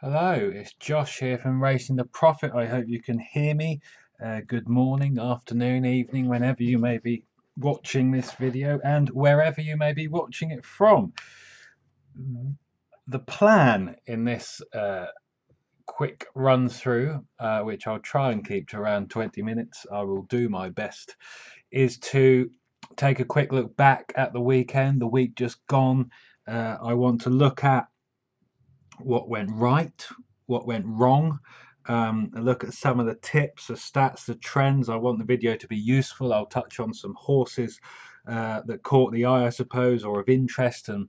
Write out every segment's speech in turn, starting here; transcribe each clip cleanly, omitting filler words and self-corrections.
Hello, it's Josh here from Racing the Prophet. I hope you can hear me. Good morning, afternoon, evening, whenever you may be watching this video and wherever you may be watching it from. The plan in this quick run through, which I'll try and keep to around 20 minutes, I will do my best, is to take a quick look back at the weekend, the week just gone. I want to look at what went right, what went wrong, and look at some of the tips, the stats, the trends. I want the video to be useful. I'll touch on some horses that caught the eye, I suppose, or of interest, and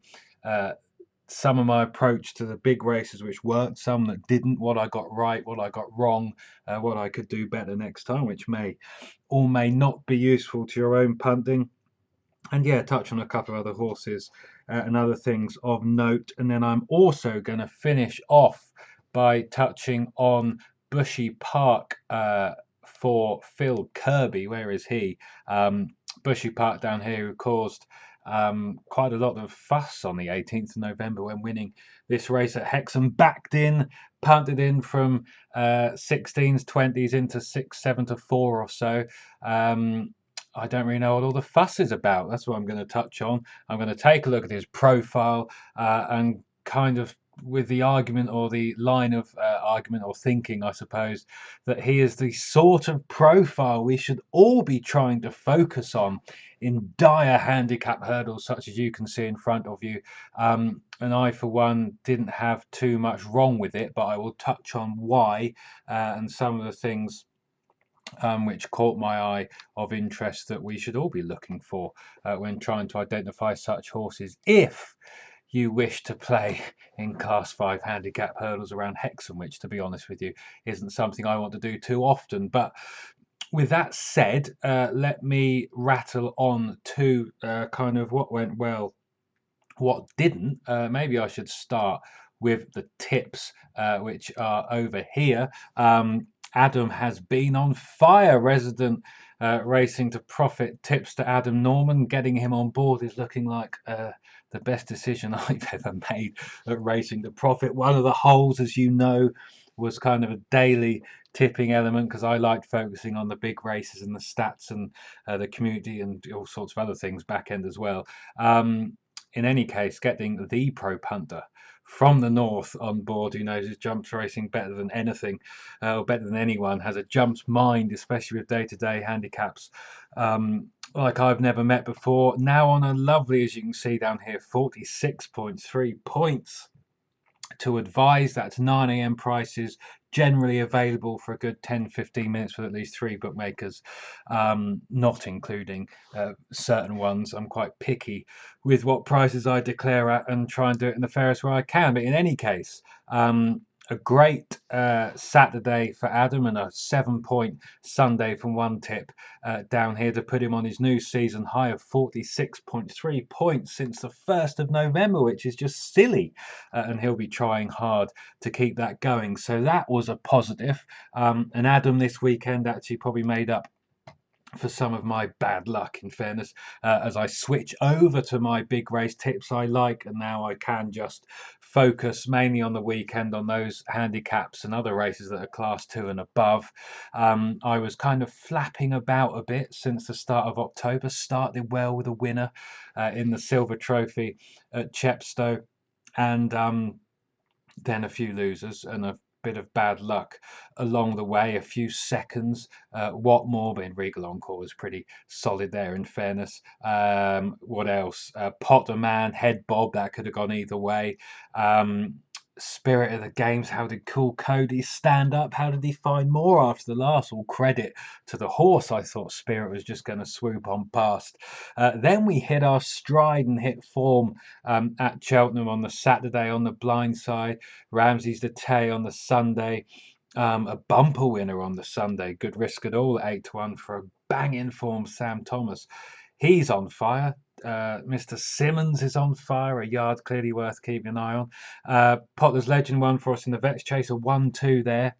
some of my approach to the big races which worked, some that didn't, what I got right, what I got wrong, what I could do better next time, which may or may not be useful to your own punting. And yeah, touch on a couple of other horses and other things of note. And then I'm also going to finish off by touching on Bushy Park for Phil Kirby. Where is he? Bushy Park down here, who caused quite a lot of fuss on the 18th of November when winning this race at Hexham. Backed in, punted in from 16s, 20s into 6, 7 to 4 or so. I don't really know what all the fuss is about. That's what I'm going to touch on. I'm going to take a look at his profile and kind of with the argument or the line of argument or thinking, I suppose, that he is the sort of profile we should all be trying to focus on in dire handicap hurdles such as you can see in front of you. And I, for one, didn't have too much wrong with it, but I will touch on why and some of the things which caught my eye of interest that we should all be looking for when trying to identify such horses if you wish to play in Class 5 handicap hurdles around Hexham, which, to be honest with you, isn't something I want to do too often. But with that said, let me rattle on to kind of what went well, what didn't. Maybe I should start with the tips, which are over here. Adam has been on fire. Resident Racing to Profit tips to Adam Norman. Getting him on board is looking like the best decision I've ever made at Racing to Profit. One of the holes, as you know, was kind of a daily tipping element because I liked focusing on the big races and the stats and the community and all sorts of other things back end as well. In any case, getting the pro punter from the north on board, who knows his jumps racing better than anything, or better than anyone, has a jumps mind, especially with day-to-day handicaps, like I've never met before. Now on a lovely, as you can see down here, 46.3 points to advise. That's 9 a.m. prices, generally available for a good 10-15 minutes with at least 3 bookmakers, not including certain ones. I'm quite picky with what prices I declare at and try and do it in the fairest way I can. But in any case, a great Saturday for Adam and a 7-point Sunday from one tip down here to put him on his new season high of 46.3 points since the 1st of November, which is just silly. And he'll be trying hard to keep that going. So that was a positive. And Adam this weekend actually probably made up for some of my bad luck, in fairness, as I switch over to my big race tips I like, and now I can just focus mainly on the weekend on those handicaps and other races that are class 2 and above. I was kind of flapping about a bit since the start of October. Started well with a winner in the Silver Trophy at Chepstow, and then a few losers and a bit of bad luck along the way, a few seconds. Watmore, but in Regal Encore was pretty solid there, in fairness. What else? Potter Man, Head Bob, that could have gone either way. Spirit of the Games, how did Cool Cody stand up? How did he find more after the last? All credit to the horse. I thought Spirit was just going to swoop on past. Then we hit our stride and hit form at Cheltenham on the Saturday on the blind side. Ramsey's the Tay on the Sunday. A bumper winner on the Sunday. Good risk at all, 8-1 for a bang-in form Sam Thomas. He's on fire. Mr. Simmons is on fire, a yard clearly worth keeping an eye on. Potter's Legend won for us in the Vets Chase, a 1-2 there.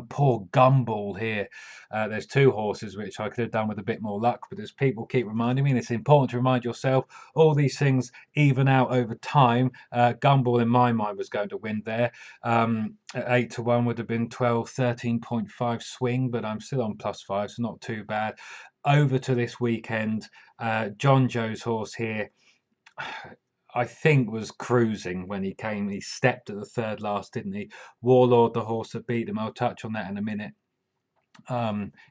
Poor Gumball here. There's two horses which I could have done with a bit more luck, but as people keep reminding me, and it's important to remind yourself, all these things even out over time. Gumball, in my mind, was going to win there. At 8 to 1 would have been 12, 13.5 swing, but I'm still on +5, so not too bad. Over to this weekend, John Joe's horse here. I think was cruising when he came. He stepped at the third last, didn't he? Warlord, the horse that beat him. I'll touch on that in a minute.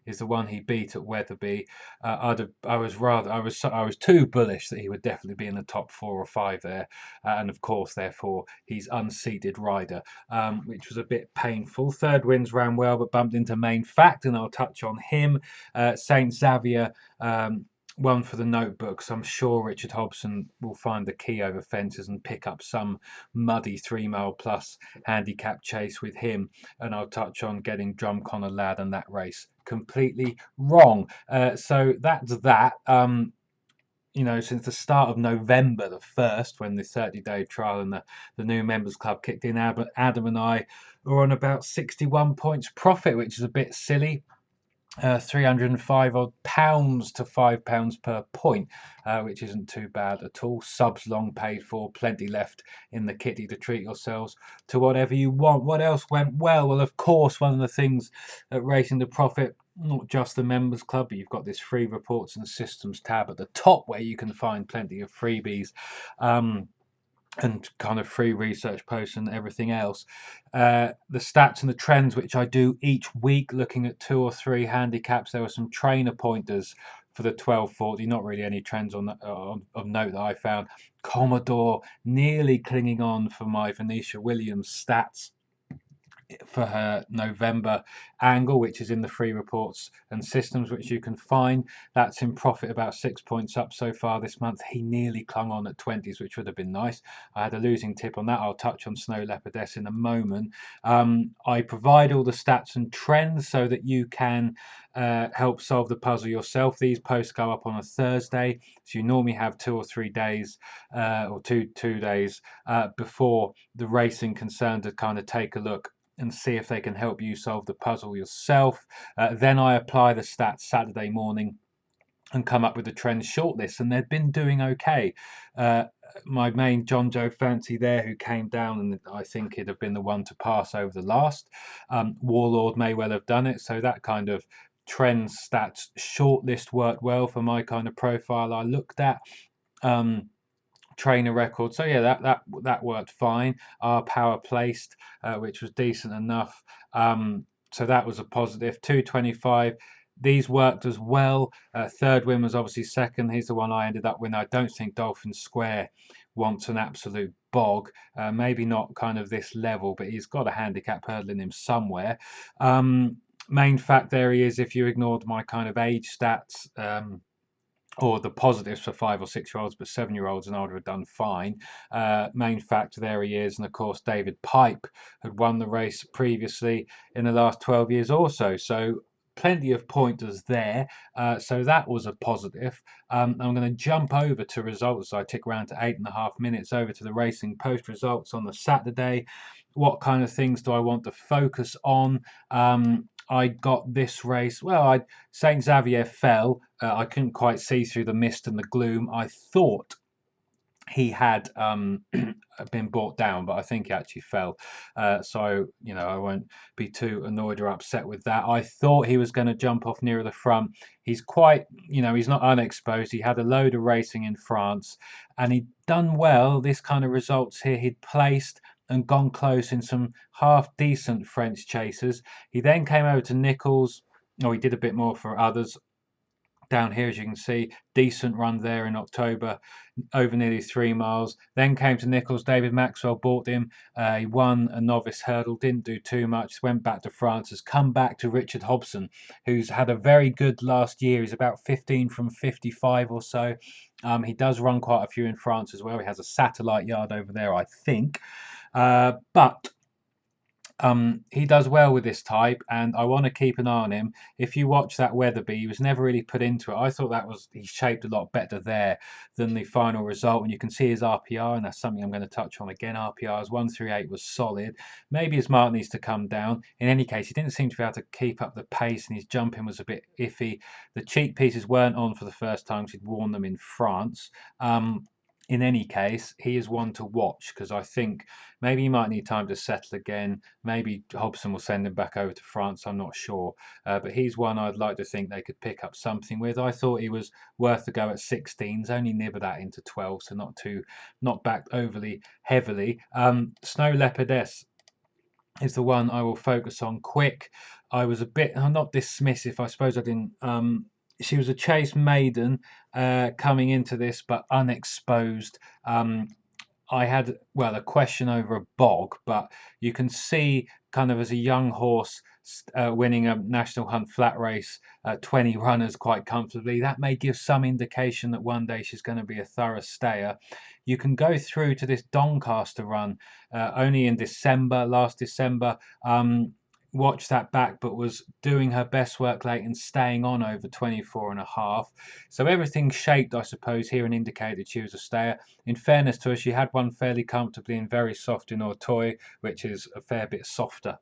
Is the one he beat at Wetherby. I was too bullish that he would definitely be in the top 4 or 5 there, and of course, therefore, he's unseeded rider, which was a bit painful. Third wins ran well, but bumped into Main Fact, and I'll touch on him. Saint Xavier. One for the notebooks. I'm sure Richard Hobson will find the key over fences and pick up some muddy 3 mile plus handicap chase with him. And I'll touch on getting Drumconnor Lad and that race completely wrong. So that's that. Since the start of November the 1st, when the 30-day trial and the new members club kicked in, Adam and I are on about 61 points profit, which is a bit silly. 305 odd pounds to £5 per point, which isn't too bad at all. Subs long paid for, plenty left in the kitty to treat yourselves to whatever you want. What else went well? Well, of course, one of the things at Racing to Profit, not just the members club, but you've got this free reports and systems tab at the top where you can find plenty of freebies. And kind of free research posts and everything else. The stats and the trends, which I do each week, looking at 2 or 3 handicaps. There were some trainer pointers for the 1240. Not really any trends of note that I found. Commodore nearly clinging on for my Venetia Williams stats for her November angle, which is in the free reports and systems, which you can find. That's in profit, about 6 points up so far this month. He nearly clung on at 20s, which would have been nice. I had a losing tip on that. I'll touch on Snow Leopardess in a moment. I provide all the stats and trends so that you can help solve the puzzle yourself. These posts go up on a Thursday, so you normally have 2 or 3 days or two days before the racing concern to kind of take a look and see if they can help you solve the puzzle yourself. Then I apply the stats Saturday morning and come up with the trends shortlist, and they've been doing okay. My main John Joe fancy there, who came down, and I think it'd have been the one to pass over the last. Warlord may well have done it, so that kind of trends stats shortlist worked well for my kind of profile I looked at. Trainer record, so yeah, that worked fine. Our power placed, which was decent enough, so that was a positive. 225, these worked as well. Third win was obviously second. Here's the one I ended up with. I don't think Dolphin Square wants an absolute bog, maybe not kind of this level, but he's got a handicap hurdling him somewhere. Main fact, there he is. If you ignored my kind of age stats, or the positives for 5 or 6 year olds, but 7-year-olds, and I would have done fine. Main fact, there he is. And of course, David Pipe had won the race previously in the last 12 years or so. So plenty of pointers there. So that was a positive. I'm going to jump over to results. I tick around to 8.5 minutes over to the racing post results on the Saturday. What kind of things do I want to focus on? I got this race. Well, Saint Xavier fell. I couldn't quite see through the mist and the gloom. I thought he had been brought down, but I think he actually fell. So, I won't be too annoyed or upset with that. I thought he was going to jump off nearer the front. He's quite, he's not unexposed. He had a load of racing in France, and he'd done well. This kind of results here. He'd placed and gone close in some half decent French chasers. He then came over to Nichols. He did a bit more for others. Down here, as you can see, decent run there in October, over nearly 3 miles. Then came to Nichols. David Maxwell bought him. He won a novice hurdle, didn't do too much, went back to France, has come back to Richard Hobson, who's had a very good last year. He's about 15 from 55 or so. He does run quite a few in France as well. He has a satellite yard over there, I think. But He does well with this type, and I want to keep an eye on him. If you watch that Weatherby, he was never really put into it. I thought he shaped a lot better there than the final result. And you can see his RPR, and that's something I'm going to touch on again. RPR's 138 was solid. Maybe his mark needs to come down. In any case, he didn't seem to be able to keep up the pace, and his jumping was a bit iffy. The cheek pieces weren't on for the first time because he'd worn them in France. In any case, he is one to watch because I think maybe he might need time to settle again. Maybe Hobson will send him back over to France. I'm not sure. But he's one I'd like to think they could pick up something with. I thought he was worth a go at 16s, only nibble that into 12, so not backed overly heavily. Snow Leopardess is the one I will focus on quick. I was a bit, I'm not dismissive, I suppose I didn't. She was a chase maiden coming into this, but unexposed. I had, well, a question over a bog, but you can see kind of as a young horse winning a National Hunt flat race, 20 runners quite comfortably. That may give some indication that one day she's going to be a thorough stayer. You can go through to this Doncaster run only in December, last December. Watched that back, but was doing her best work late and staying on over 24 and a half. So everything shaped, I suppose, here and indicated she was a stayer. In fairness to her, she had one fairly comfortably and very soft in Auteuil, which is a fair bit softer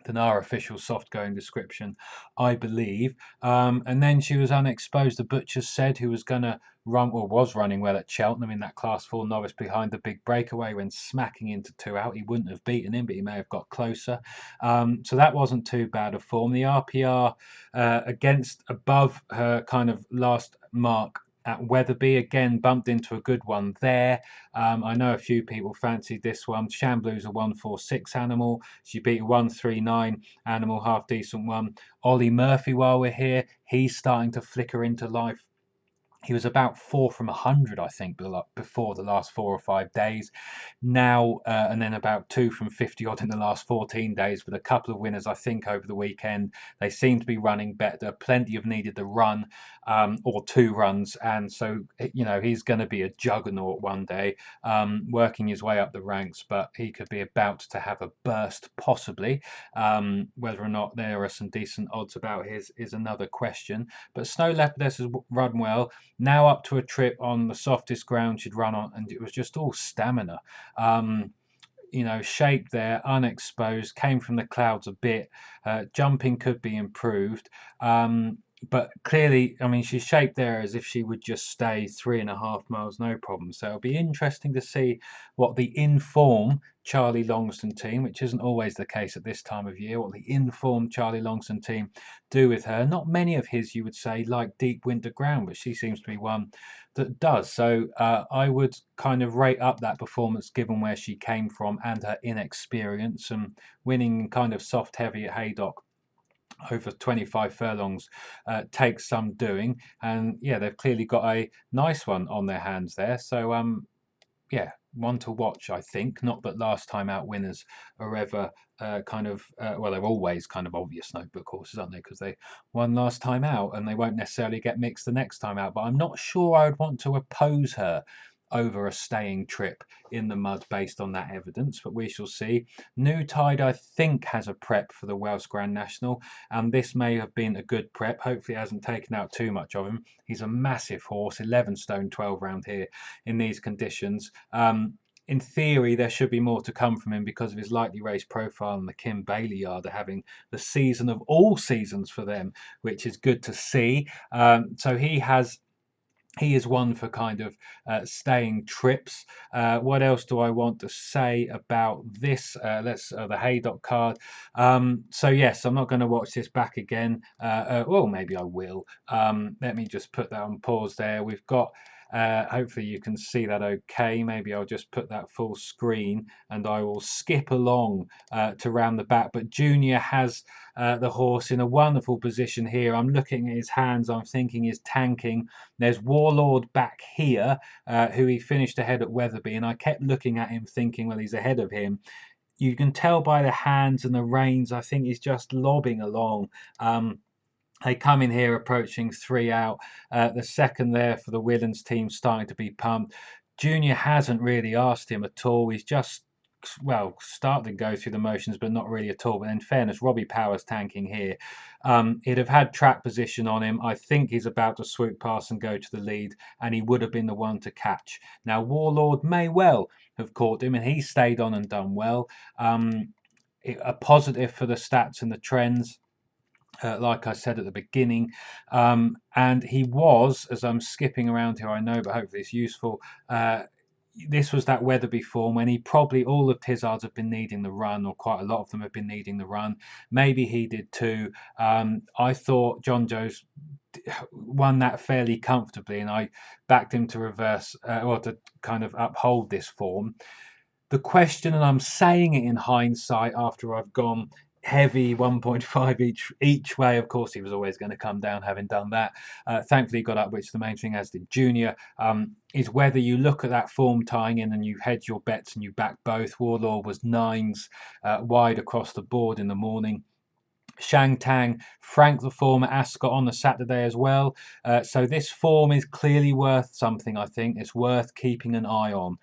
than our official soft going description, I believe. And then she was unexposed, the butchers said, who was going to run, or was running well at Cheltenham in that Class 4 novice behind the big breakaway when smacking into 2 out. He wouldn't have beaten him, but he may have got closer. So that wasn't too bad a form. The RPR against above her kind of last mark at Weatherby, again bumped into a good one there. I know a few people fancied this one. Shamblu's a 146 animal. She beat a 139 animal, half decent one. Ollie Murphy, while we're here, he's starting to flicker into life. He was about 4 from 100, I think, before the last 4 or 5 days. Now, and then about 2 from 50 odd in the last 14 days, with a couple of winners, I think, over the weekend. They seem to be running better. Plenty have needed the run or 2 runs. And so, you know, he's going to be a juggernaut one day, working his way up the ranks, but he could be about to have a burst, possibly. Whether or not there are some decent odds about his is another question. But Snow Leopardess has run well. Now up to a trip on the softest ground she'd run on, and it was just all stamina. You know, shape there, unexposed, came from the clouds a bit. Jumping could be improved. But clearly, I mean, she's shaped there as if she would just stay 3.5 miles, no problem. So it'll be interesting to see what the in-form Charlie Longston team, which isn't always the case at this time of year, what the in-form Charlie Longston team do with her. Not many of his, you would say, like deep winter ground, but she seems to be one that does. So I would kind of rate up that performance given where she came from and her inexperience, and winning kind of soft heavy at Haydock over 25 furlongs takes some doing. And yeah, they've clearly got a nice one on their hands there. So yeah, one to watch, I think. Not that last time out winners are ever well, they're always kind of obvious notebook horses, aren't they? Because they won last time out and they won't necessarily get mixed the next time out. But I'm not sure I would want to oppose her over a staying trip in the mud based on that evidence, but we shall see. New Tide, I think, has a prep for the Welsh Grand National, and this may have been a good prep. Hopefully it hasn't taken out too much of him. He's a massive horse, 11 stone 12 round here in these conditions. In theory, there should be more to come from him because of his lightly raced profile, and the Kim Bailey yard are having the season of all seasons for them, which is good to see. So he is one for kind of staying trips. What else do I want to say about this? Let's the Haydock card. So yes, I'm not going to watch this back again. Well, maybe I will. Let me just put that on pause there. We've got. Hopefully you can see that okay. Maybe I'll just put that full screen and I will skip along to round the back. But Junior has the horse in a wonderful position here. I'm looking at his hands. I'm thinking he's tanking. There's Warlord back here, who he finished ahead at Weatherby. And I kept looking at him thinking, well, he's ahead of him. You can tell by the hands and the reins, I think he's just lobbing along. They come in here approaching 3 out. The second there for the Willens team starting to be pumped. Junior hasn't really asked him at all. He's just well, started to go through the motions, but not really at all. But in fairness, Robbie Power's tanking here. He'd have had track position on him. I think he's about to swoop past and go to the lead, and he would have been the one to catch. Now, Warlord may well have caught him, and he stayed on and done well. A positive for the stats and the trends. Like I said at the beginning, and he was, as I'm skipping around here, I know, but hopefully it's useful. This was that Weatherby form when he probably, all of Tizards have been needing the run, or quite a lot of them have been needing the run. Maybe he did too. I thought John Joes won that fairly comfortably, and I backed him to reverse, or to kind of uphold this form. The question, and I'm saying it in hindsight after I've gone heavy 1.5 each way. Of course, he was always going to come down having done that. Thankfully, he got up, which the main thing, as did Junior. Is whether you look at that form tying in and you hedge your bets and you back both. Warlord was nines wide across the board in the morning. Shang Tang, Frank the form at Ascot on the Saturday as well. So this form is clearly worth something, I think. It's worth keeping an eye on.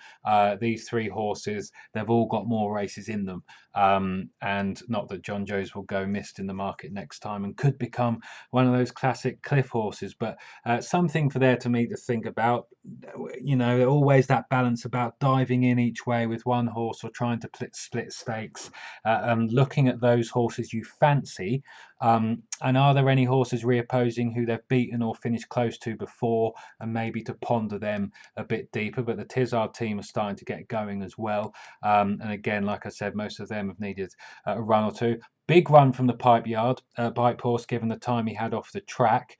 These three horses, they've all got more races in them. And not that John Joes will go missed in the market next time and could become one of those classic cliff horses, but something for there to me to think about. You know, always that balance about diving in each way with one horse or trying to split stakes, and looking at those horses you fancy. And are there any horses reopposing who they've beaten or finished close to before, and maybe to ponder them a bit deeper. But the Tizard team are starting to get going as well. And again, like I said, most of them have needed a run or two. Big run from the pipe yard, Pipe Horse, given the time he had off the track.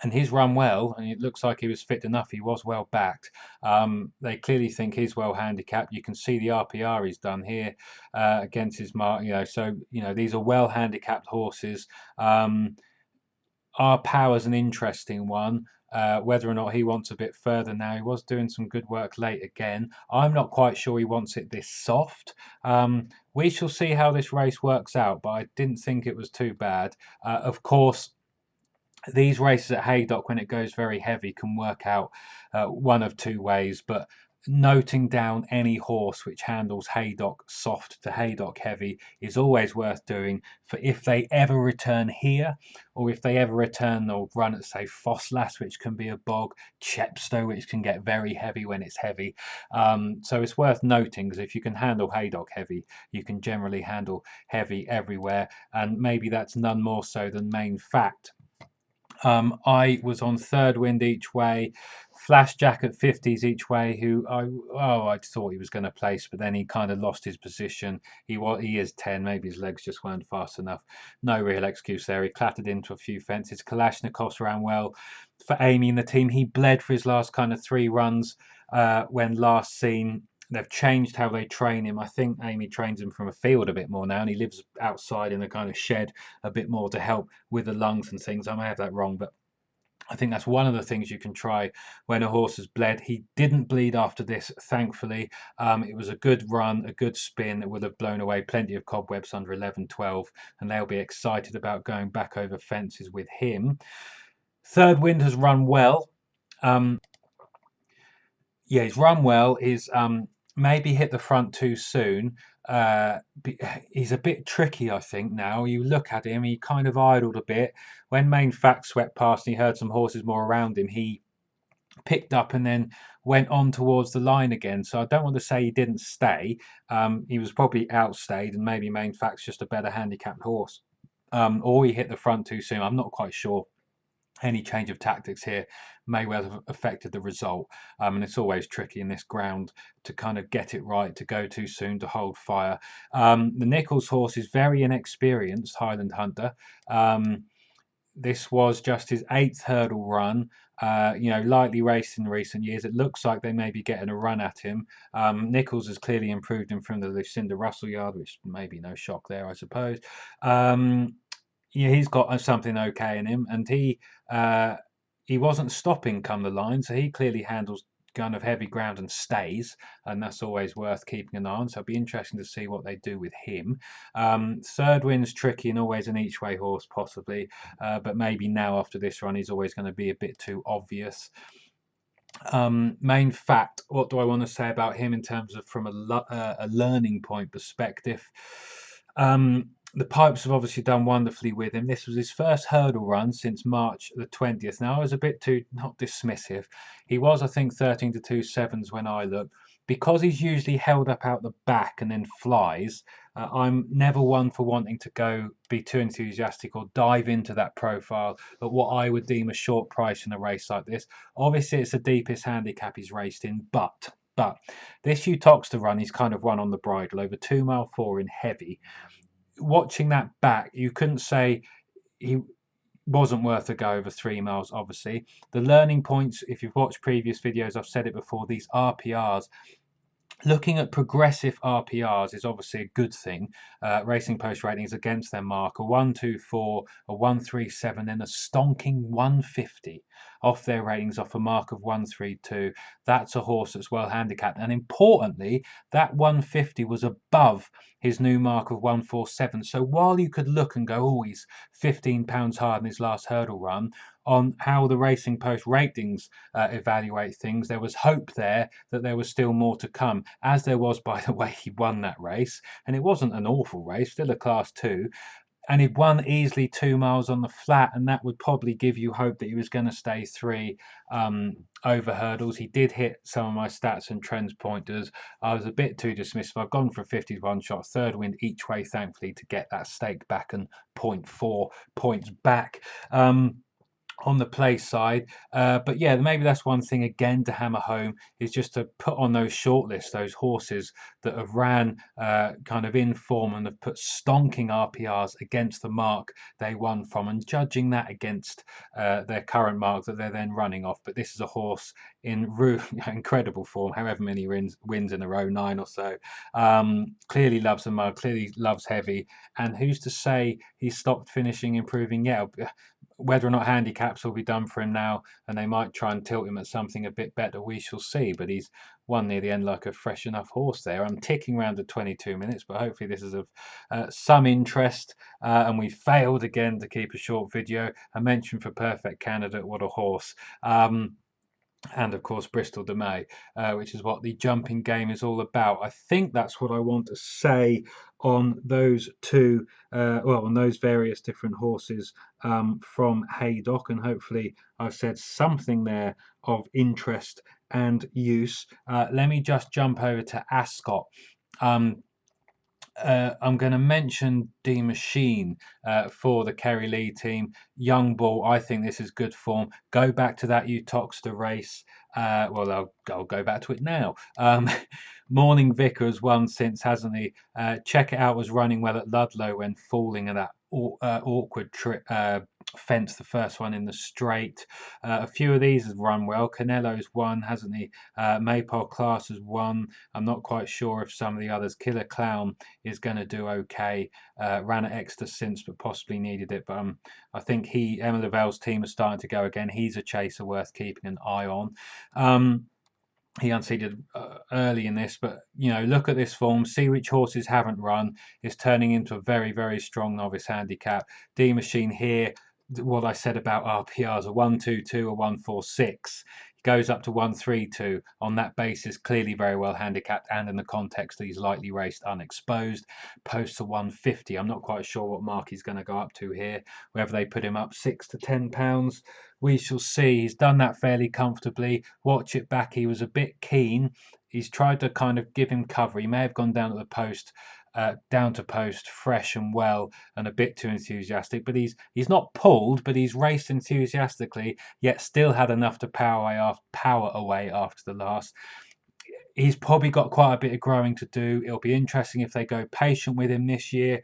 And he's run well, and it looks like he was fit enough. He was well backed. They clearly think he's well handicapped. You can see the RPR he's done here against his mark. You know, so you know these are well handicapped horses. Our Power's an interesting one. Whether or not he wants a bit further now, he was doing some good work late again. I'm not quite sure he wants it this soft. We shall see how this race works out, but I didn't think it was too bad. Of course, these races at Haydock, when it goes very heavy, can work out one of two ways. But noting down any horse which handles Haydock soft to Haydock heavy is always worth doing, for if they ever return here, or if they ever return or run at, say, Fosslas, which can be a bog, Chepstow, which can get very heavy when it's heavy. So it's worth noting, because if you can handle Haydock heavy, you can generally handle heavy everywhere, and maybe that's none more so than Main Fact. I was on third wind each way, Flash Jack at 50s each way, who I thought he was going to place, but then he kind of lost his position. He is 10, maybe his legs just weren't fast enough. No real excuse there. He clattered into a few fences. Kalashnikov's ran well for Amy and the team. He bled for his last kind of 3 runs when last seen. They've changed how they train him. I think Amy trains him from a field a bit more now, and he lives outside in a kind of shed a bit more to help with the lungs and things. I may have that wrong, but I think that's one of the things you can try when a horse has bled. He didn't bleed after this, thankfully. It was a good run, a good spin that would have blown away plenty of cobwebs under 11-12, and they'll be excited about going back over fences with him. Third wind has run well. Yeah, he's run well. He's maybe hit the front too soon. He's a bit tricky, I think, now. You look at him, he kind of idled a bit. When Main Fact swept past and he heard some horses more around him, he picked up and then went on towards the line again. So I don't want to say he didn't stay. He was probably outstayed, and maybe Main Fact's just a better handicapped horse. Or he hit the front too soon. I'm not quite sure. Any change of tactics here may well have affected the result. And it's always tricky in this ground to kind of get it right, to go too soon, to hold fire. The Nichols horse is very inexperienced, Highland Hunter. This was just his 8th hurdle run. Lightly raced in recent years. It looks like they may be getting a run at him. Nichols has clearly improved him from the Lucinda Russell yard, which may be no shock there, I suppose. Yeah, he's got something okay in him, and he wasn't stopping come the line, so he clearly handles kind of heavy ground and stays, and that's always worth keeping an eye on. So it'll be interesting to see what they do with him. Third wind's tricky and always an each way horse possibly, but maybe now after this run he's always going to be a bit too obvious. Main fact, what do I want to say about him in terms of from a learning point perspective? The pipes have obviously done wonderfully with him. This was his first hurdle run since March the 20th. Now, I was a bit too not dismissive. He was, I think, 13 to 2 sevens when I looked. Because he's usually held up out the back and then flies, I'm never one for wanting to go be too enthusiastic or dive into that profile at what I would deem a short price in a race like this. Obviously, it's the deepest handicap he's raced in, but this Utoxter run, he's kind of won on the bridle over 2 mile 4 in heavy. Watching that back, you couldn't say he wasn't worth a go over 3 miles. Obviously, the learning points, if you've watched previous videos, I've said it before, these RPRs, looking at progressive RPRs is obviously a good thing. Racing Post ratings against their mark, a 124, a 137, then a stonking 150 off their ratings, off a mark of 132. That's a horse that's well handicapped. And importantly, that 150 was above his new mark of 147. So while you could look and go, oh, he's £15 higher than his last hurdle run, on how the Racing Post ratings evaluate things, there was hope there that there was still more to come, as there was, by the way. He won that race, and it wasn't an awful race, still a class 2, and he'd won easily 2 miles on the flat, and that would probably give you hope that he was going to stay 3 over hurdles. He did hit some of my stats and trends pointers. I was a bit too dismissive. I've gone for a 51 shot, third wind each way, thankfully, to get that stake back and 0.4 points back. On the play side. But yeah, maybe that's one thing again to hammer home, is just to put on those shortlists those horses that have ran kind of in form and have put stonking RPRs against the mark they won from, and judging that against their current mark that they're then running off. But this is a horse in incredible form, however many wins in a row, 9 or so. Clearly loves the mud, clearly loves heavy, and who's to say he's stopped finishing improving yet? Whether or not handicaps will be done for him now, and they might try and tilt him at something a bit better, we shall see. But he's won near the end like a fresh enough horse there. I'm ticking around to 22 minutes, but hopefully this is of some interest. And we failed again to keep a short video. A mention for Perfect Candidate, what a horse. And of course Bristol de May, which is what the jumping game is all about. I think that's what I want to say on those two, on those various different horses from Haydock, and hopefully I've said something there of interest and use. Let me just jump over to Ascot. I'm going to mention D Machine for the Kerry Lee team. Young bull, I think this is good form. Go back to that Utoxter race. I'll go back to it now. Morning Vicar has won since, hasn't he? Check It Out was running well at Ludlow when falling at that awkward fence, the first one in the straight. A few of these have run well. Canelo's won, hasn't he? Maypole Class has won. I'm not quite sure if some of the others. Killer Clown is going to do okay. Ran at Exeter since, but possibly needed it. But I think Emma Lavell's team is starting to go again. He's a chaser worth keeping an eye on. He unseated early in this, but look at this form, see which horses haven't run. Is turning into a very, very strong novice handicap. D Machine here, what I said about RPRs, a 122, a 146. Goes up to 132 on that basis, clearly very well handicapped, and in the context that he's lightly raced unexposed. Post to 150. I'm not quite sure what mark he's going to go up to here, whether they put him up £6 to £10. We shall see. He's done that fairly comfortably. Watch it back. He was a bit keen. He's tried to kind of give him cover. He may have gone down to the post, down to post, fresh and well, and a bit too enthusiastic. But he's not pulled, but he's raced enthusiastically, yet still had enough to power away after the last. He's probably got quite a bit of growing to do. It'll be interesting if they go patient with him this year.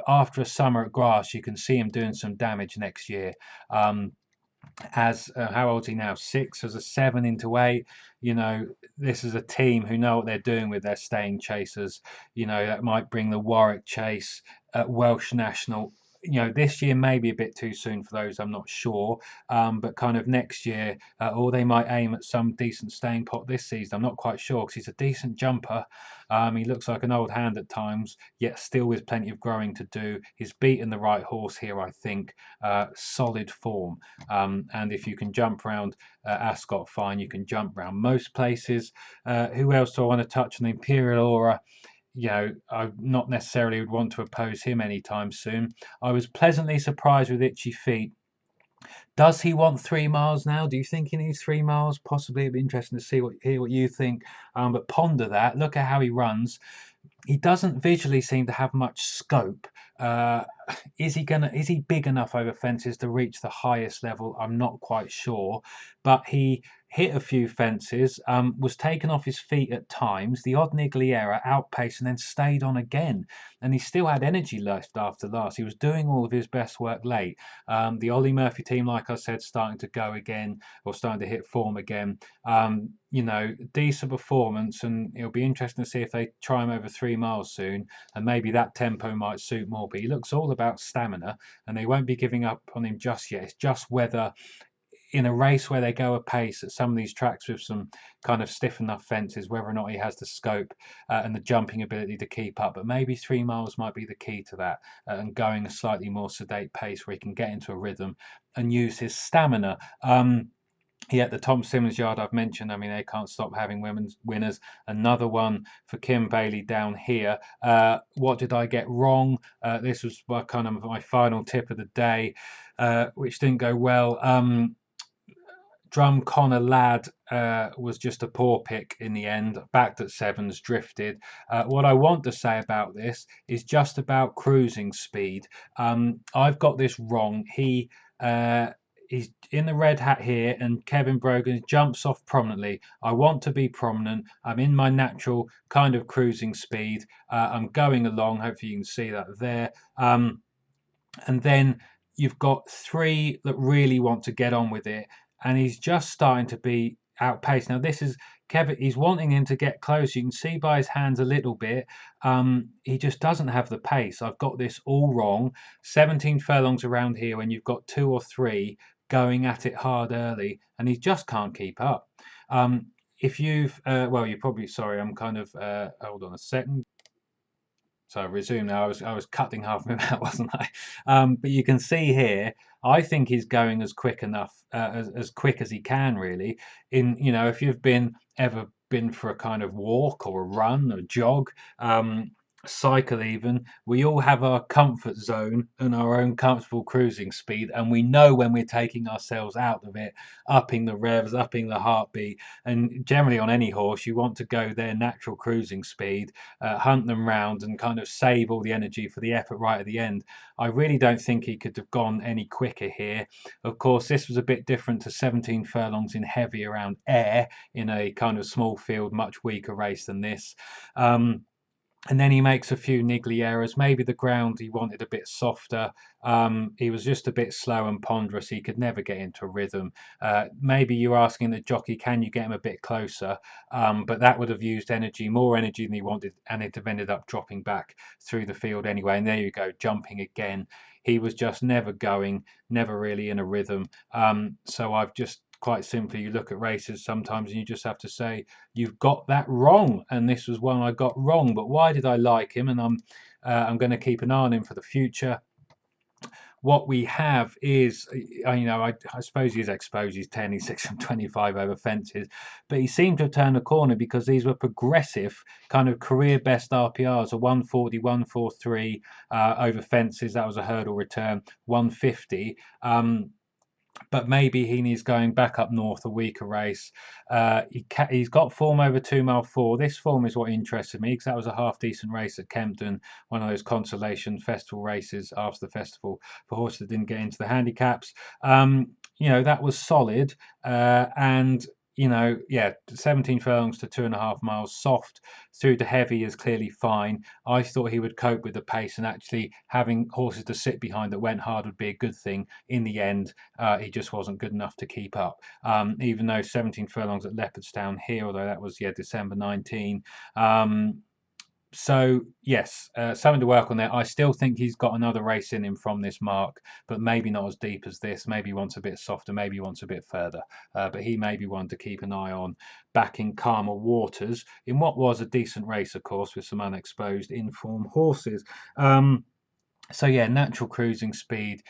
After a summer at grass, you can see him doing some damage next year. How old is he now? 6, as a 7 into 8. This is a team who know what they're doing with their staying chasers. That might bring the Warwick Chase, Welsh National. this year may be a bit too soon for those, I'm not sure. But kind of next year, or they might aim at some decent staying pot this season. I'm not quite sure, because he's a decent jumper. He looks like an old hand at times, yet still with plenty of growing to do. He's beaten the right horse here, I think. Solid form. And if you can jump around Ascot, fine. You can jump around most places. Who else do I want to touch on? Imperial Aura. I not necessarily would want to oppose him anytime soon. I was pleasantly surprised with Itchy Feet. Does he want 3 miles now? Do you think he needs 3 miles? Possibly. It'd be interesting to hear what you think. But ponder that. Look at how he runs. He doesn't visually seem to have much scope. Uh, is he big enough over fences to reach the highest level? I'm not quite sure, but he hit a few fences, was taken off his feet at times, the odd niggly error, outpaced, and then stayed on again. And he still had energy left after last. He was doing all of his best work late. The Ollie Murphy team, like I said, starting to go again, or starting to hit form again. Decent performance, and it'll be interesting to see if they try him over 3 miles soon, and maybe that tempo might suit more. But he looks all about stamina, and they won't be giving up on him just yet. It's just whether in a race where they go a pace at some of these tracks with some kind of stiff enough fences, whether or not he has the scope and the jumping ability to keep up. But maybe 3 miles might be the key to that, and going a slightly more sedate pace where he can get into a rhythm and use his stamina. Yeah, the Tom Simmons yard I've mentioned. I mean, they can't stop having women's winners. Another one for Kim Bailey down here. What did I get wrong? This was kind of my final tip of the day, which didn't go well. Drum Connor Ladd was just a poor pick in the end, backed at sevens, drifted. What I want to say about this is just about cruising speed. I've got this wrong. He's in the red hat here, and Kevin Brogan jumps off prominently. I want to be prominent. I'm in my natural kind of cruising speed. I'm going along. Hopefully you can see that there. And then you've got three that really want to get on with it, and he's just starting to be outpaced. Now this is Kevin. He's wanting him to get close. You can see by his hands a little bit. He just doesn't have the pace. I've got this all wrong. 17 furlongs around here when you've got two or three going at it hard early, and he just can't keep up. If you've you're probably sorry. I'm kind of hold on a second. So I resume now. I was cutting half of him out, wasn't I? But you can see here. I think he's going as quick enough, as quick as he can, really. If you've ever been for a kind of walk or a run or jog, cycle even, we all have our comfort zone and our own comfortable cruising speed, and we know when we're taking ourselves out of it, upping the revs, upping the heartbeat. And generally on any horse you want to go their natural cruising speed, hunt them round and kind of save all the energy for the effort right at the end. I really don't think he could have gone any quicker here. Of course, this was a bit different to 17 furlongs in heavy around air in a kind of small field, much weaker race than this. And then he makes a few niggly errors. Maybe the ground he wanted a bit softer. He was just a bit slow and ponderous. He could never get into a rhythm. Maybe you're asking the jockey, can you get him a bit closer? But that would have used more energy than he wanted, and it'd have ended up dropping back through the field anyway. And there you go, jumping again. He was just never going, never really in a rhythm. So I've just quite simply, you look at races sometimes and you just have to say you've got that wrong, and this was one I got wrong. But why did I like him? And I'm going to keep an eye on him for the future. What we have is, I suppose he's exposed. He's 10, he's 6 from 25 over fences, but he seemed to have turned a corner because these were progressive kind of career best RPRs, a 140, 143 over fences. That was a hurdle return, 150. But maybe he needs going back up north, a weaker race. He's got form over 2 mile 4. This form is what interested me, because that was a half decent race at Kempton, one of those consolation festival races after the festival for horses that didn't get into the handicaps. That was solid. And 17 furlongs to 2.5 miles soft through to heavy is clearly fine. I thought he would cope with the pace, and actually having horses to sit behind that went hard would be a good thing. In the end, he just wasn't good enough to keep up. Even though 17 furlongs at Leopardstown here, although that was December 19. So yes, something to work on there. I still think he's got another race in him from this mark, but maybe not as deep as this. Maybe he wants a bit softer, maybe he wants a bit further. But he may be one to keep an eye on back in calmer waters in what was a decent race, of course, with some unexposed in-form horses. So yeah, natural cruising speed,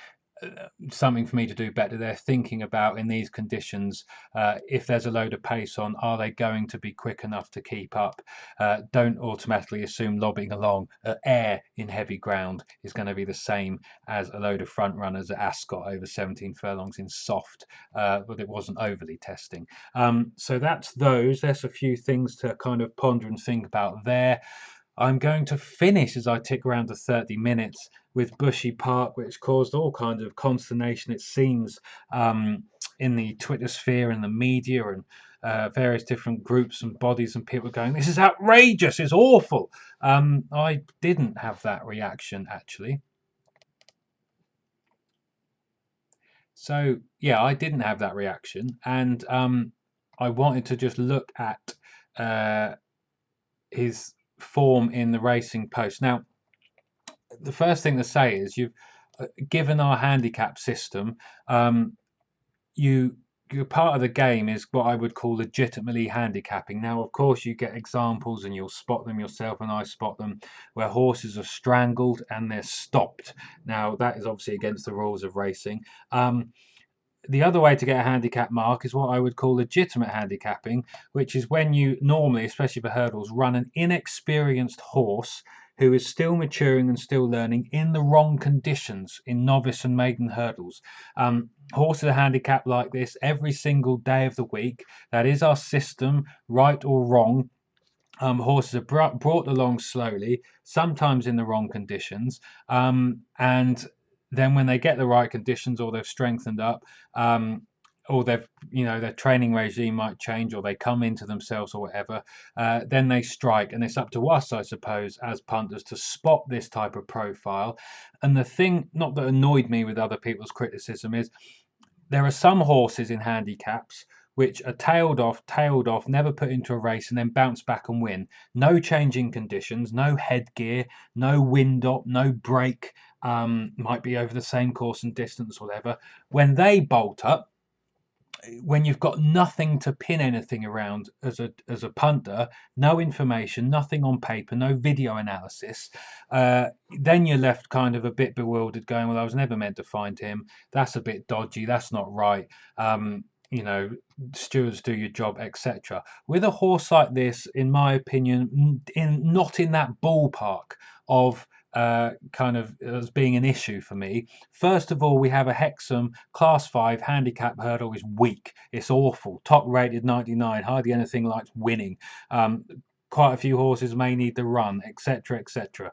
something for me to do better there. Thinking about in these conditions, if there's a load of pace on, are they going to be quick enough to keep up? Don't automatically assume lobbing along air in heavy ground is going to be the same as a load of front runners at Ascot over 17 furlongs in soft, but it wasn't overly testing. So that's those. There's a few things to kind of ponder and think about there. I'm going to finish as I tick around to 30 minutes with Bushy Park, which caused all kinds of consternation, it seems, in the Twitter sphere and the media and various different groups and bodies and people going, this is outrageous, it's awful. I didn't have that reaction, actually. So, yeah, I didn't have that reaction. And I wanted to just look at his form in the Racing Post. Now, the first thing to say is you've given our handicap system, you you're part of the game is what I would call legitimately handicapping. Now, of course, you get examples and you'll spot them yourself, and I spot them where horses are strangled and they're stopped. Now, that is obviously against the rules of racing. The other way to get a handicap mark is what I would call legitimate handicapping, which is when you normally, especially for hurdles, run an inexperienced horse who is still maturing and still learning in the wrong conditions in novice and maiden hurdles. Horses are handicapped like this every single day of the week. That is our system, right or wrong. Horses are brought along slowly, sometimes in the wrong conditions, and then when they get the right conditions, or they've strengthened up, or they've, their training regime might change, or they come into themselves, or whatever, then they strike, and it's up to us, I suppose, as punters, to spot this type of profile. And the thing, not that annoyed me with other people's criticism, is there are some horses in handicaps which are tailed off, never put into a race, and then bounce back and win. No changing conditions, no headgear, no wind up, no break. Might be over the same course and distance, whatever. When they bolt up, when you've got nothing to pin anything around as a punter, no information, nothing on paper, no video analysis, then you're left kind of a bit bewildered, going, well, I was never meant to find him. That's a bit dodgy. That's not right. Stewards, do your job, etc. With a horse like this, in my opinion, not in that ballpark of kind of as being an issue for me. First of all, we have a Hexham Class 5 handicap hurdle is weak. It's awful. Top rated 99. Hardly anything like winning. Quite a few horses may need the run, etc., etc.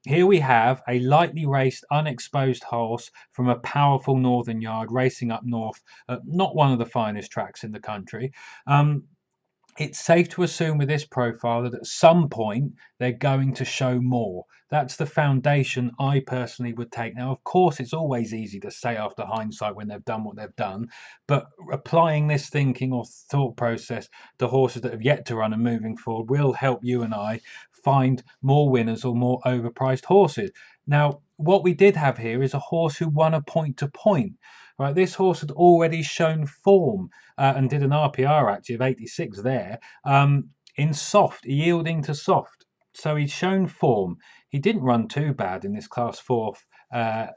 Here we have a lightly raced, unexposed horse from a powerful northern yard racing up north, not one of the finest tracks in the country. It's safe to assume with this profile that at some point they're going to show more. That's the foundation I personally would take. Now, of course, it's always easy to say after hindsight when they've done what they've done, but applying this thinking or thought process to horses that have yet to run and moving forward will help you and I find more winners or more overpriced horses. Now, what we did have here is a horse who won a point to point. Right, this horse had already shown form and did an RPR actually of 86 there in soft, yielding to soft. So he'd shown form. He didn't run too bad in this class 4 novice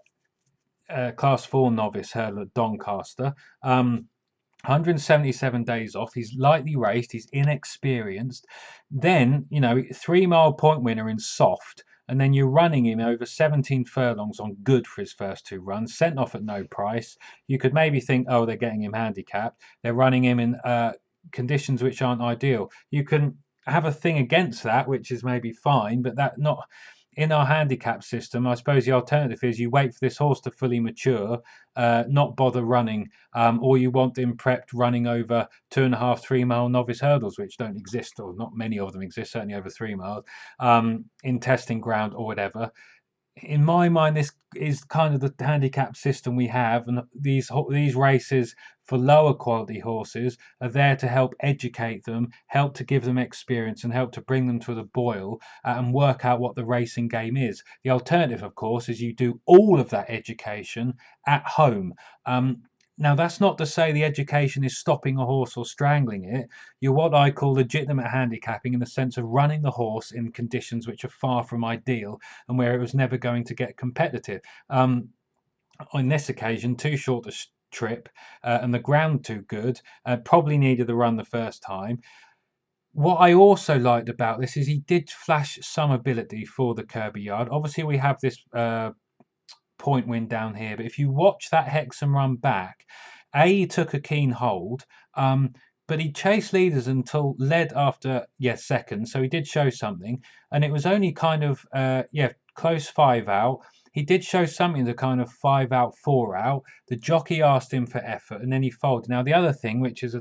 hurdle at Doncaster. 177 days off. He's lightly raced. He's inexperienced. Then, 3 mile point winner in soft. And then you're running him over 17 furlongs on good for his first 2 runs, sent off at no price. You could maybe think, oh, they're getting him handicapped. They're running him in conditions which aren't ideal. You can have a thing against that, which is maybe fine, but that not in our handicap system. I suppose the alternative is you wait for this horse to fully mature, not bother running, or you want him prepped running over 2.5, 3 mile novice hurdles, which don't exist, or not many of them exist, certainly over 3 miles, in testing ground or whatever. in my mind, this is kind of the handicap system we have, and these races for lower quality horses are there to help educate them, help to give them experience, and help to bring them to the boil and work out what the racing game is. The alternative, of course, is you do all of that education at home. Um, Now, that's not to say the education is stopping a horse or strangling it. You're what I call legitimate handicapping in the sense of running the horse in conditions which are far from ideal and where it was never going to get competitive. On this occasion, too short a trip and the ground too good, probably needed the run the first time. What I also liked about this is he did flash some ability for the Kirby yard. Obviously, we have this point win down here, but if you watch that Hexham run back, he took a keen hold, but he chased leaders until led after second, so he did show something, and it was only kind of close 5 out. He did show something to kind of 5 out, 4 out. The jockey asked him for effort, and then he folded. Now the other thing, which is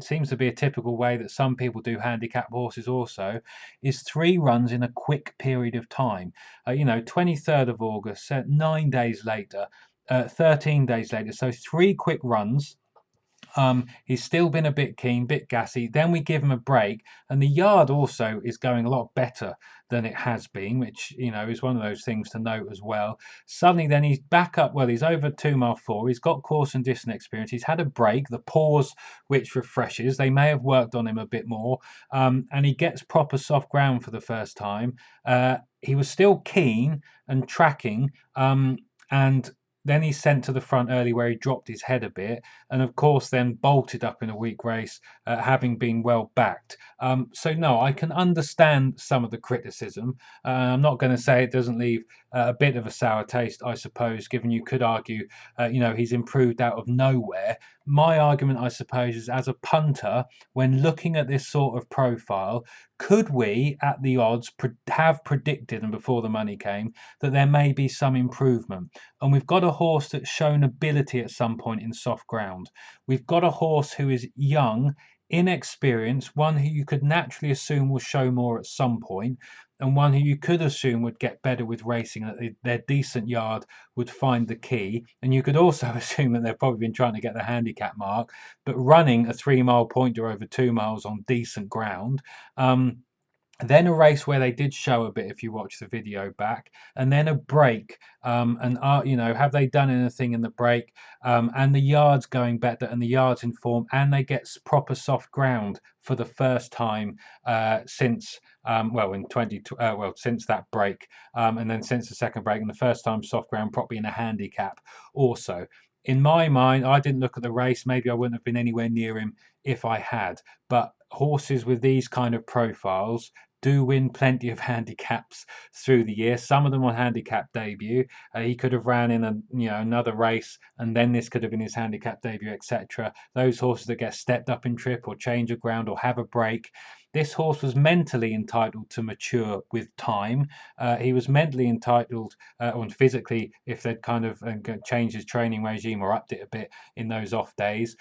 seems to be a typical way that some people do handicap horses, also, is 3 runs in a quick period of time. 23rd of August, 9 days later, 13 days later. So 3 quick runs. He's still been a bit keen, bit gassy. Then we give him a break, and the yard also is going a lot better than it has been, which is one of those things to note as well. Suddenly, then he's back up. Well, he's over 2 mile 4. He's got course and distance experience. He's had a break, the pause which refreshes. They may have worked on him a bit more, and he gets proper soft ground for the first time. He was still keen and tracking, and then he's sent to the front early where he dropped his head a bit, and of course then bolted up in a weak race, having been well backed. So no, I can understand some of the criticism. I'm not going to say it doesn't leave a bit of a sour taste, I suppose, given you could argue, he's improved out of nowhere. My argument, I suppose, is as a punter, when looking at this sort of profile, could we, at the odds, have predicted, and before the money came, that there may be some improvement? And we've got a horse that's shown ability at some point in soft ground. We've got a horse who is young, inexperienced, one who you could naturally assume will show more at some point, and one who you could assume would get better with racing, that their decent yard would find the key. And you could also assume that they've probably been trying to get the handicap mark, but running a 3 mile pointer over 2 miles on decent ground. Then a race where they did show a bit, if you watch the video back, and then a break. Have they done anything in the break? And the yard's going better, and the yard's in form, and they get proper soft ground for the first time since since that break, and then since the second break, and the first time soft ground properly in a handicap. Also, in my mind, I didn't look at the race. Maybe I wouldn't have been anywhere near him if I had. But horses with these kind of profiles do win plenty of handicaps through the year. Some of them on handicap debut. He could have ran in another race, and then this could have been his handicap debut, etc. Those horses that get stepped up in trip or change of ground or have a break. This horse was mentally entitled to mature with time. He was mentally entitled, or physically, if they'd kind of changed his training regime or upped it a bit in those off days.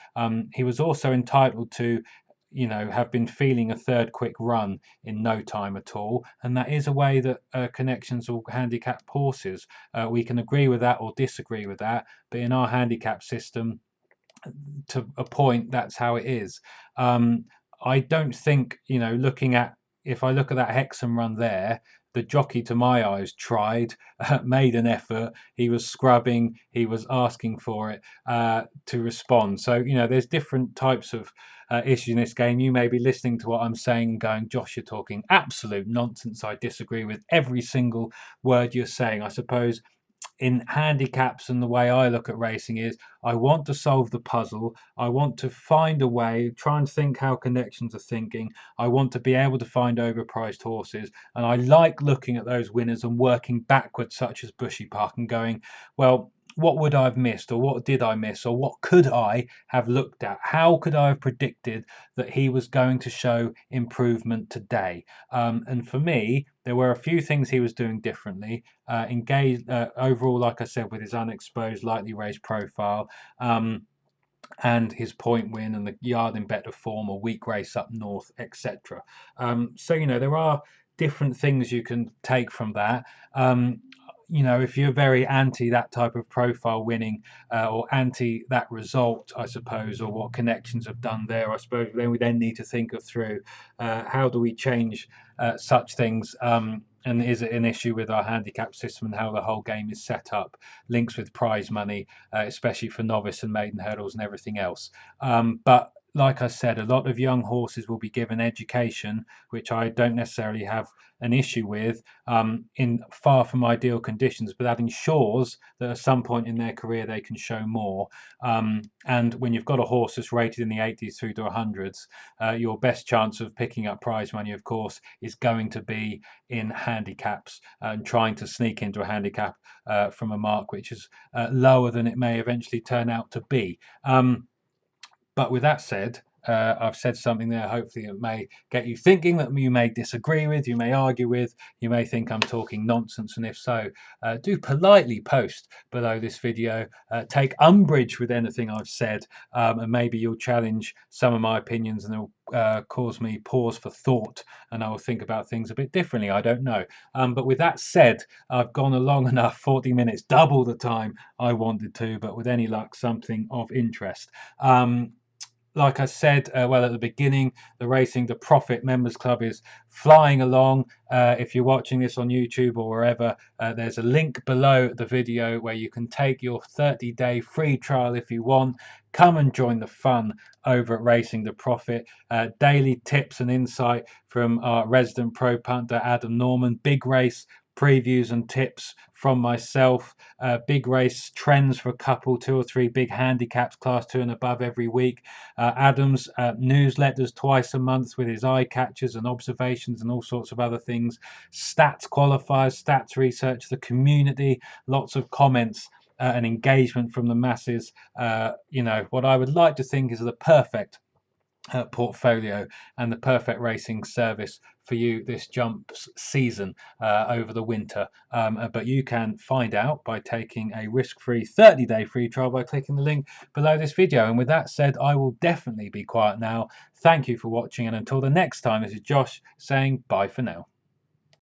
He was also entitled to have been feeling a third quick run in no time at all. And that is a way that connections will handicap horses. We can agree with that or disagree with that, but in our handicap system, to a point, that's how it is. I don't think, if I look at that Hexham run there, the jockey, to my eyes, tried, made an effort. He was scrubbing, he was asking for it to respond. So, there's different types of issues in this game. You may be listening to what I'm saying and going, Josh, you're talking absolute nonsense. I disagree with every single word you're saying. I suppose in handicaps and the way I look at racing is I want to solve the puzzle. I want to find a way, try and think how connections are thinking. I want to be able to find overpriced horses. And I like looking at those winners and working backwards, such as Bushy Park, and going, well, what would I have missed, or what did I miss, or what could I have looked at? How could I have predicted that he was going to show improvement today? And for me, there were a few things he was doing differently. Engaged overall, like I said, with his unexposed, lightly raised profile, and his point win and the yard in better form, a weak race up north, etc. So there are different things you can take from that. you know, if you're very anti that type of profile winning, or anti that result, I suppose, or what connections have done there, I suppose then we then need to think of through how do we change such things, and is it an issue with our handicap system and how the whole game is set up, links with prize money, especially for novice and maiden hurdles and everything else. But like I said, a lot of young horses will be given education, which I don't necessarily have an issue with, in far from ideal conditions, but that ensures that at some point in their career they can show more. And when you've got a horse that's rated in the 80s through to 100s, your best chance of picking up prize money, of course, is going to be in handicaps and trying to sneak into a handicap from a mark which is lower than it may eventually turn out to be. But with that said, I've said something there, hopefully it may get you thinking, that you may disagree with, you may argue with, you may think I'm talking nonsense, and if so, do politely post below this video, take umbrage with anything I've said, and maybe you'll challenge some of my opinions and it'll cause me pause for thought, and I will think about things a bit differently, I don't know. But with that said, I've gone a long enough 40 minutes, double the time I wanted to, but with any luck, something of interest. Like I said, well, at the beginning, the Racing the Profit Members Club is flying along. If you're watching this on YouTube or wherever, there's a link below the video where you can take your 30-day free trial if you want. Come and join the fun over at Racing the Profit. Daily tips and insight from our resident pro punter, Adam Norman. Big race previews and tips from myself, big race trends for a couple, 2 or 3 big handicaps, class 2 and above every week. Adam's newsletters twice a month with his eye catchers and observations and all sorts of other things. Stats qualifiers, stats research, the community, lots of comments and engagement from the masses. You know, what I would like to think is the perfect portfolio and the perfect racing service for you this jumps season over the winter. But you can find out by taking a risk-free 30-day free trial by clicking the link below this video. And with that said, I will definitely be quiet now. Thank you for watching, and until the next time, this is Josh saying bye for now.